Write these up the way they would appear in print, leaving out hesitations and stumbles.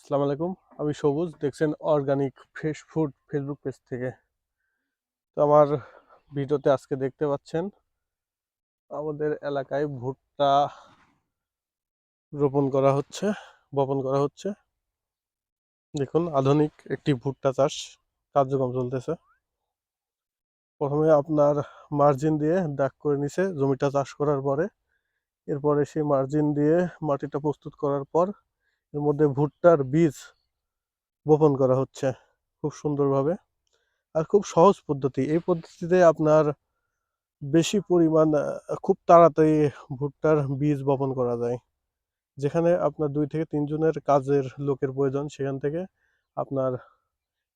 আসসালামু আলাইকুম। আমি সবুজ, দেখছেন organic fresh food Facebook page থেকে। তো আমার ভিডিওতে আজকে দেখতে পাচ্ছেন আমাদের এলাকায় ভুট্টা বপন করা হচ্ছে। দেখুন, আধুনিক একটি ভুট্টা চাষ কার্যক্রম চলতেছে। প্রথমে আপনার মার্জিন দিয়ে দাগ করে নিছে জমিটা চাষ করার পরে। এরপরে সেই মার্জিন দিয়ে মাটিটা প্রস্তুত করার পর এর মধ্যে ভুট্টার বীজ বপন করা হচ্ছে খুব সুন্দরভাবে। আর খুব সহজ পদ্ধতি। এই পদ্ধতিতে আপনার বেশি পরিমাণ খুব তাড়াতাড়ি ভুট্টার বীজ বপন করা যায়। যেখানে আপনার ২ থেকে ৩ জনের কাজের লোকের প্রয়োজন, সেখান থেকে আপনার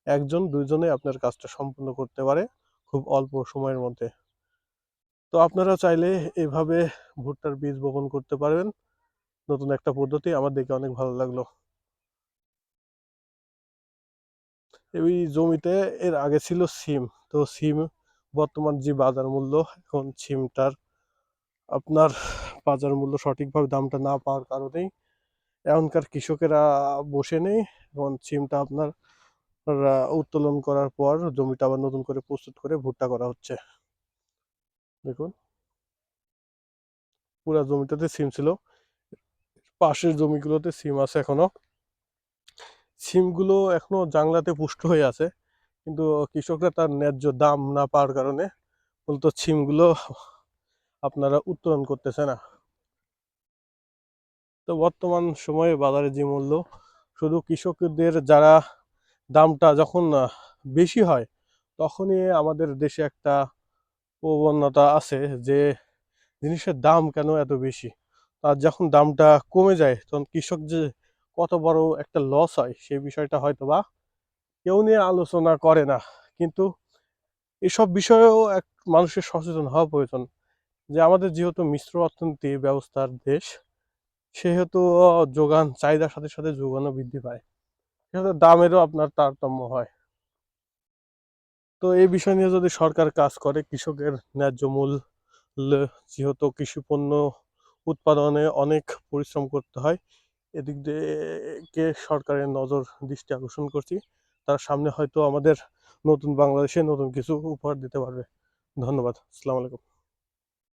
১ জন ২ জনে আপনার কাজটা সম্পূর্ণ করতে পারে খুব অল্প সময়ের মধ্যে। তো আপনারা চাইলে এভাবে ভুট্টার বীজ বপন করতে পারবেন। নতুন একটা পদ্ধতি, আমার দেখে অনেক ভালো লাগলো। এই জমিতে এর আগে ছিল সিম। তো সিম বর্তমান যে বাজার মূল্য, এখন সিমটার আপনার বাজার মূল্য সঠিকভাবে দামটা না পাওয়ার কারণেই এখনকার কৃষকেরা বসে নেই। এখন সিমটা আপনার উত্তোলন করার পর জমিটা আবার নতুন করে প্রস্তুত করে ভুট্টা করা হচ্ছে। দেখুন, পুরা জমিটাতে সিম ছিল, পাশের জমিগুলোতে সিম আছে এখনো। সিমগুলো এখনো জাংলাতে পুষ্ট হয়ে আছে, কিন্তু কৃষকরা তার ন্যায্য দাম না পাওয়ার কারণে মূলত সিমগুলো আপনারা উত্তোলন করতেছে না। তো বর্তমান সময়ে বাজারে যে মূল্য, শুধু কৃষকদের যারা দামটা যখন বেশি হয় তখনই আমাদের দেশে একটা প্রবণতা আছে যে জিনিসের দাম কেন এত বেশি। আর যখন দামটা কমে যায় তখন কৃষক যে কত বড় একটা লস হয় সেই বিষয়টা হয়তো বা কেউ নিয়ে আলোচনা করে না। কিন্তু এসব বিষয়েও এক মানুষের সচেতন হওয়া প্রয়োজন যে আমাদের যেহেতু মিশ্র অর্থনীতি ব্যবস্থার দেশ, সেহেতু যোগান চাহিদার সাথে সাথে যোগানও বৃদ্ধি পায়, সেহেতু দামেরও আপনার তারতম্য হয়। তো এই বিষয় নিয়ে যদি সরকার কাজ করে, কৃষকের ন্যায্য মূল্য, যেহেতু কৃষি পণ্য উৎপাদনে অনেক পরিশ্রম করতে হয়, এদিক দিয়ে সরকারের নজর দৃষ্টি আকর্ষণ করছি। তার সামনে হয়তো আমাদের নতুন বাংলাদেশে নতুন কিছু উপহার দিতে পারবে। ধন্যবাদ। আসসালামু আলাইকুম।